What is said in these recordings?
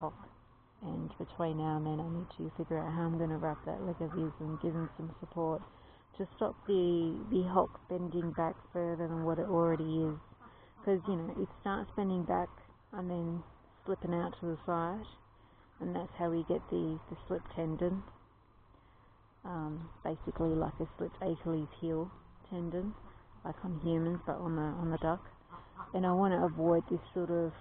top. And between now and then I need to figure out how I'm going to wrap that leg of his and give him some support to stop the hock bending back further than what it already is. Because, it starts bending back and then slipping out to the side, and that's how we get the slip tendon. Basically like a slipped Achilles heel tendon, like on humans, but on the duck. And I want to avoid this sort of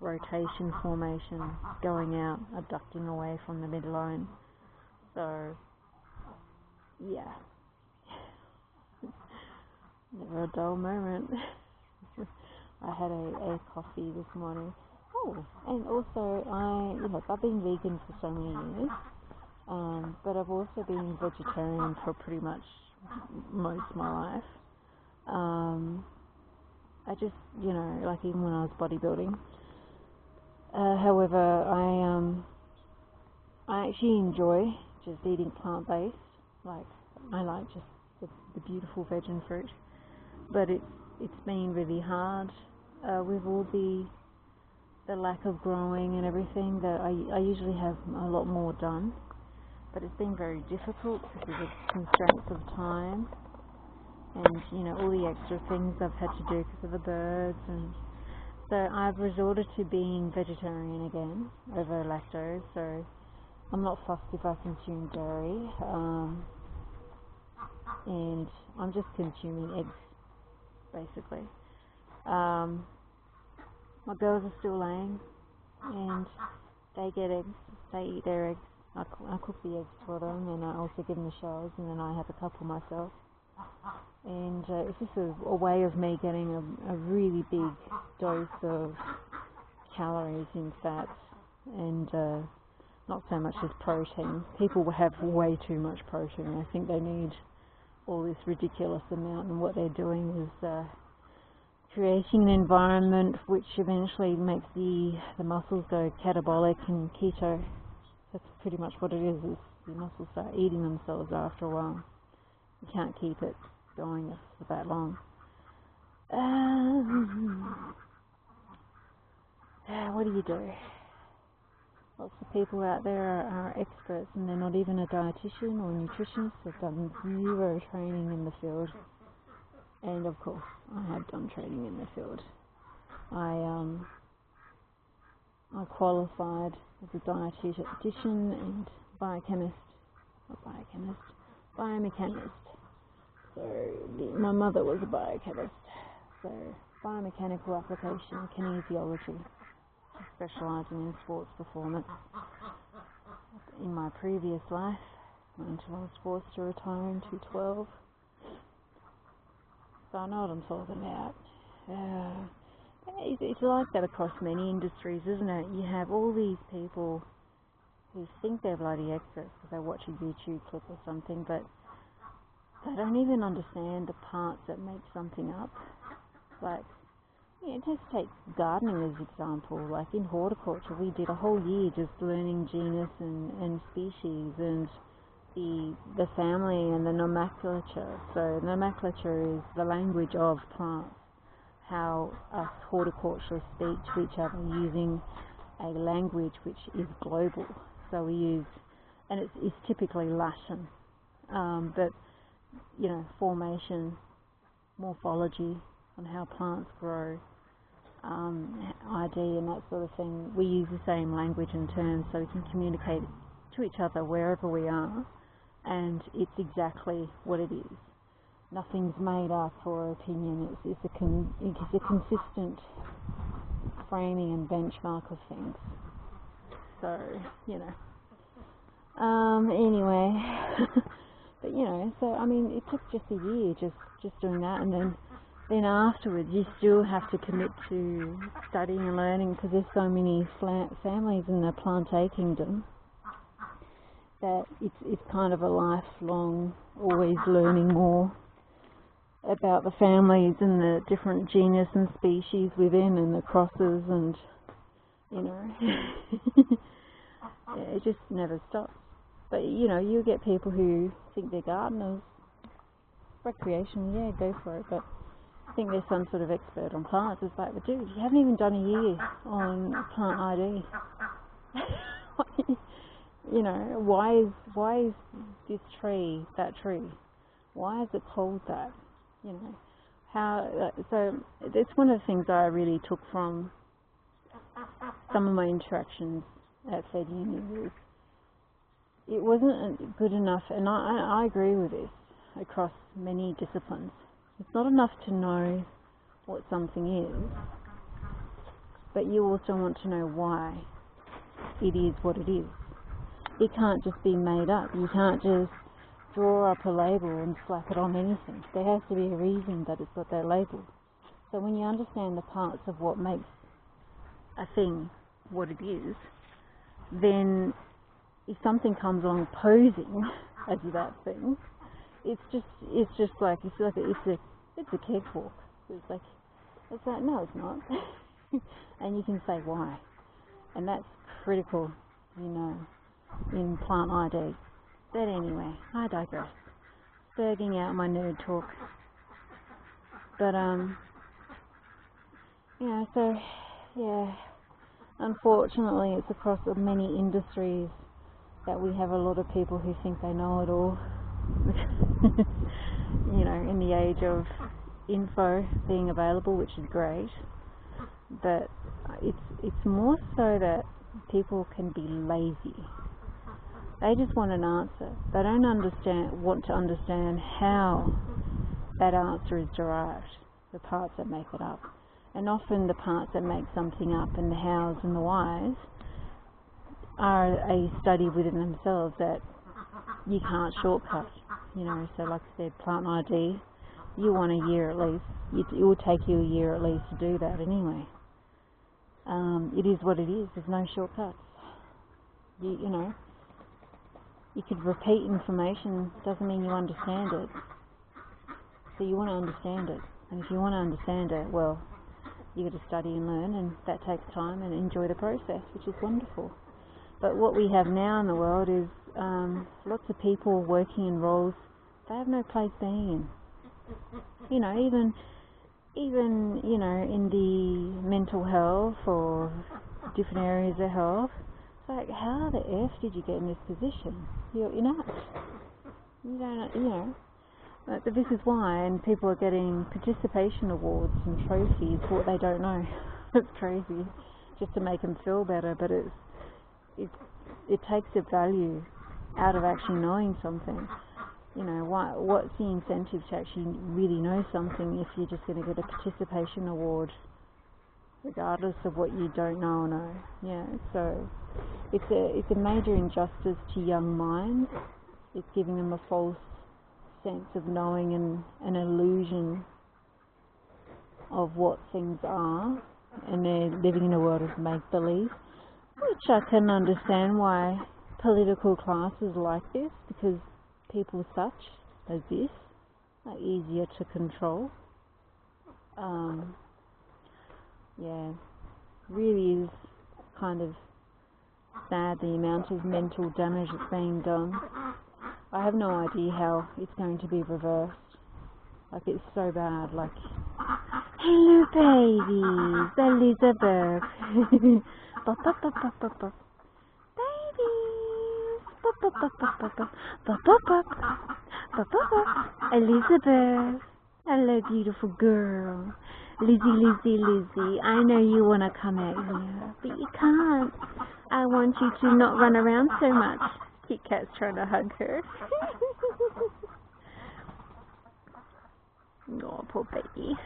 rotation formation going out, abducting away from the midline. So, yeah. Never a dull moment. I had a coffee this morning. Oh, and also I've been vegan for so many years, but I've also been vegetarian for pretty much most of my life. I just, like even when I was bodybuilding. However, I actually enjoy just eating plant-based. Like, I like just the beautiful veg and fruit. But it's been really hard with all the lack of growing and everything, that I usually have a lot more done. But it's been very difficult because of constraints of time and, all the extra things I've had to do because of the birds. And so I've resorted to being vegetarian again over lactose. So I'm not fussed if I consume dairy. And I'm just consuming eggs, basically. My girls are still laying, and they get eggs. They eat their eggs. I cook the eggs for them, and I also give them the shells, and then I have a couple myself. And it's just a way of me getting a really big dose of calories and fats, and not so much as protein. People have way too much protein. I think they need all this ridiculous amount, and what they're doing is creating an environment which eventually makes the muscles go catabolic and keto. That's pretty much what it is the muscles start eating themselves after a while. You can't keep it going for that long. What do you do? Lots of people out there are experts, and they're not even a dietitian or nutritionist. They've done zero training in the field. And of course, I have done training in the field. I qualified as a dietitian and biomechanist. So my mother was a biochemist. So biomechanical application, kinesiology, specialising in sports performance. In my previous life, until I was forced to retire in 2012. So I know what I'm talking about. It's like that across many industries, isn't it? You have all these people who think they're bloody experts because they watch a YouTube clip or something, but they don't even understand the parts that make something up. Like, just take gardening as an example. Like in horticulture, we did a whole year just learning genus and species and the family and the nomenclature. So nomenclature is the language of plants, how us horticulturists speak to each other using a language which is global. So we use, and it's typically Latin, but formation, morphology on how plants grow, ID and that sort of thing. We use the same language and terms so we can communicate to each other wherever we are. And it's exactly what it is. Nothing's made up or opinion. It's a consistent framing and benchmark of things. So, anyway, but so I mean, it took just a year just doing that, and then afterwards you still have to commit to studying and learning, because there's so many families in the plantae kingdom that it's kind of a lifelong, always learning more about the families and the different genus and species within, and the crosses, and it just never stops. But you get people who think they're gardeners, recreation, yeah, go for it, but I think they're some sort of expert on plants. It's like, but dude, you haven't even done a year on plant ID. You know, why is this tree that tree? Why is it called that? You know, so it's one of the things I really took from some of my interactions at Fed Uni. It wasn't good enough, and I agree with this across many disciplines. It's not enough to know what something is, but you also want to know why it is what it is. It can't just be made up. You can't just draw up a label and slap it on anything. There has to be a reason that it's got that label. So when you understand the parts of what makes a thing what it is, then if something comes along posing as that thing, it's a cakewalk. It's like no, it's not. And you can say why, and that's critical, you know, in plant ID. But anyway, I digress. Berging out my nerd talk. But unfortunately, it's across many industries that we have a lot of people who think they know it all. You know, in the age of info being available, which is great, but it's more so that people can be lazy. They just want an answer. They don't want to understand how that answer is derived, the parts that make it up. And often the parts that make something up and the hows and the whys are a study within themselves that you can't shortcut. You know, so like I said, plant ID, you want a year at least. It will take you a year at least to do that anyway. It is what it is. There's no shortcuts. You know, you could repeat information, doesn't mean you understand it. So you want to understand it. And if you want to understand it, well, you got to study and learn, and that takes time, and enjoy the process, which is wonderful. But what we have now in the world is lots of people working in roles they have no place being in. You know, even you know, in the mental health or different areas of health, it's like, how the F did you get in this position? You're not. You don't, you know. But this is why, and people are getting participation awards and trophies for what they don't know. It's crazy, just to make them feel better. But it takes the value out of actually knowing something. You know, what's the incentive to actually really know something if you're just going to get a participation award, regardless of what you don't know or know? Yeah, so it's a major injustice to young minds. It's giving them a false sense of knowing and an illusion of what things are, and they're living in a world of make-believe, which I can understand why political classes like this, because people such as this are easier to control. Yeah, really is kind of sad the amount of mental damage that's being done. I have no idea how it's going to be reversed. Like, it's so bad. Like, hello babies, Elizabeth. Bop, bop, bop, bop, bop, bop. Babies. Bop, bop, bop, bop, bop, bop. Bop, bop, bop. Bop, bop, bop. Elizabeth. Hello, beautiful girl. Lizzie, I know you want to come out here, but you can't. I want you to not run around so much. Kit Kat's trying to hug her. Oh, poor baby.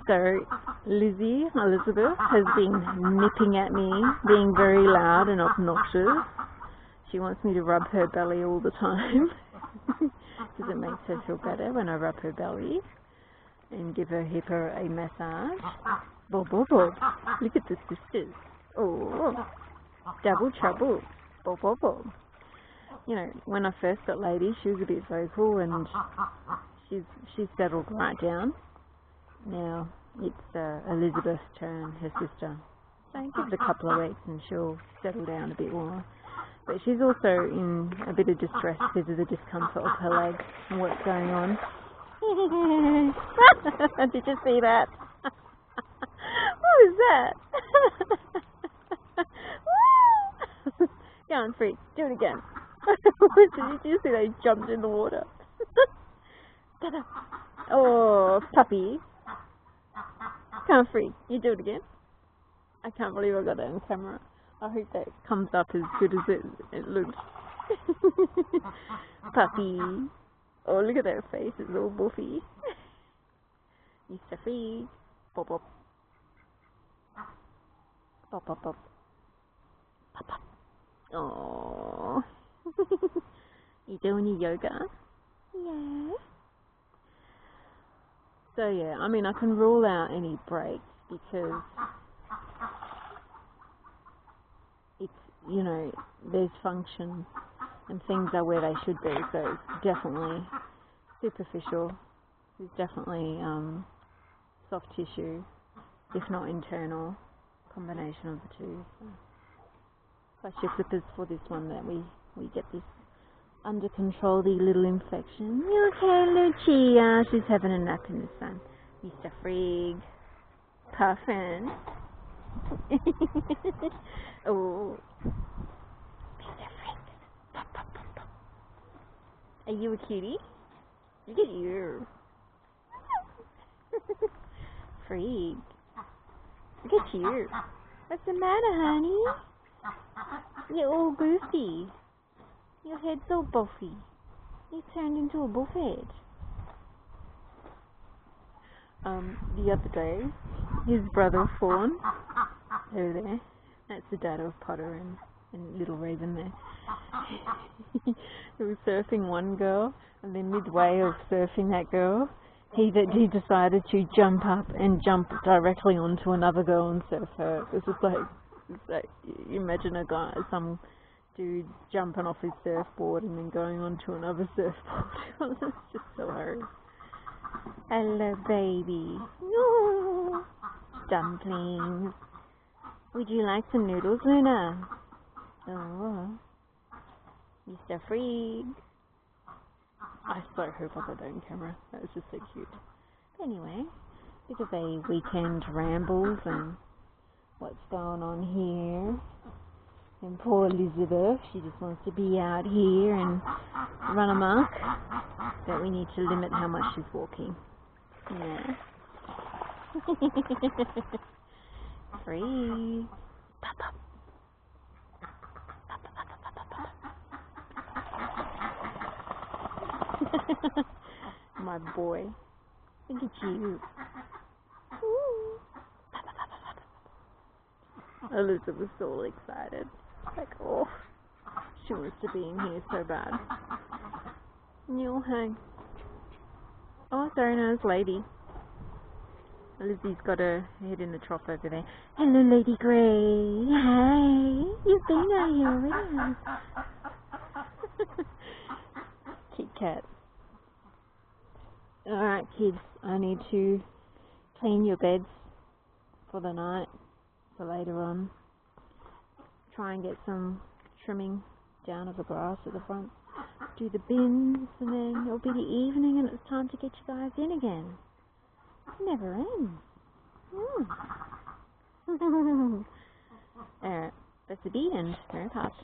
So, Elizabeth has been nipping at me, being very loud and obnoxious. She wants me to rub her belly all the time. Because it makes her feel better when I rub her belly and give her hip a massage. Bob, bob, bob. Look at the sisters. Oh, double trouble. Bob, bob, bob. You know, when I first got Lady, she was a bit vocal, and she's settled right down. Now it's Elizabeth's turn, her sister. So give it a couple of weeks and she'll settle down a bit more. But she's also in a bit of distress because of the discomfort of her legs and what's going on. Did you see that? What was that? Go on, Frigg. Do it again. Did you see they jumped in the water? Oh, puppy. Come on, Frigg. You do it again. I can't believe I got that on camera. I hope that comes up as good as it looks. Puppy. Oh, look at that face. It's all buffy. Mr. Frigg. Pop, pop. Pop, pop, pop. Pop, pop. Oh. You doing your yoga? Yeah. So yeah, I mean, I can rule out any breaks because it's, you know, there's function and things are where they should be. So it's definitely superficial. There's definitely soft tissue, if not internal, combination of the two. So plus your flippers for this one that we get this under control, the little infection. You okay, Lucia? She's having a nap in the sun. Mr. Frigg. Puffin. Oh. Mr. Frigg. Pop, pop, pop, pop. Are you a cutie? Look at you. Frigg. Look at you. What's the matter, honey? You're all goofy. Your head's all buffy. You turned into a buffhead. The other day, his brother Fawn, over there, that's the dad of Potter and little Raven there. He was surfing one girl, and then midway of surfing that girl, he decided to jump up and jump directly onto another girl and surf her. It's like you imagine a guy, some dude jumping off his surfboard and then going onto another surfboard. It's just so hilarious. Hello, baby. No. Dumplings. Would you like some noodles, Luna? Oh. Mr. Frigg. I so hope I got that on camera. That was just so cute. But anyway, bit of a weekend rambles and what's going on here. And poor Elizabeth, she just wants to be out here and run amok. But we need to limit how much she's walking. Yeah. Free. Pop, pop. Pop, pop, pop, pop, pop, pop. My boy. Look at you. Ooh. Pop, pop, pop, pop, pop. Elizabeth's all excited. Like, oh, she wants to be in here so bad. You'll hang. Oh, sorry, no, it's Lady. Lizzie's got her head in the trough over there. Hello, Lady Grey. Hi. You've been out here already. Kit Kat. Alright, kids, I need to clean your beds for the night, for later on. Try and get some trimming down of the grass at the front. Do the bins, and then it'll be the evening and it's time to get you guys in again. It never ends. Alright, that's the beat and very fast.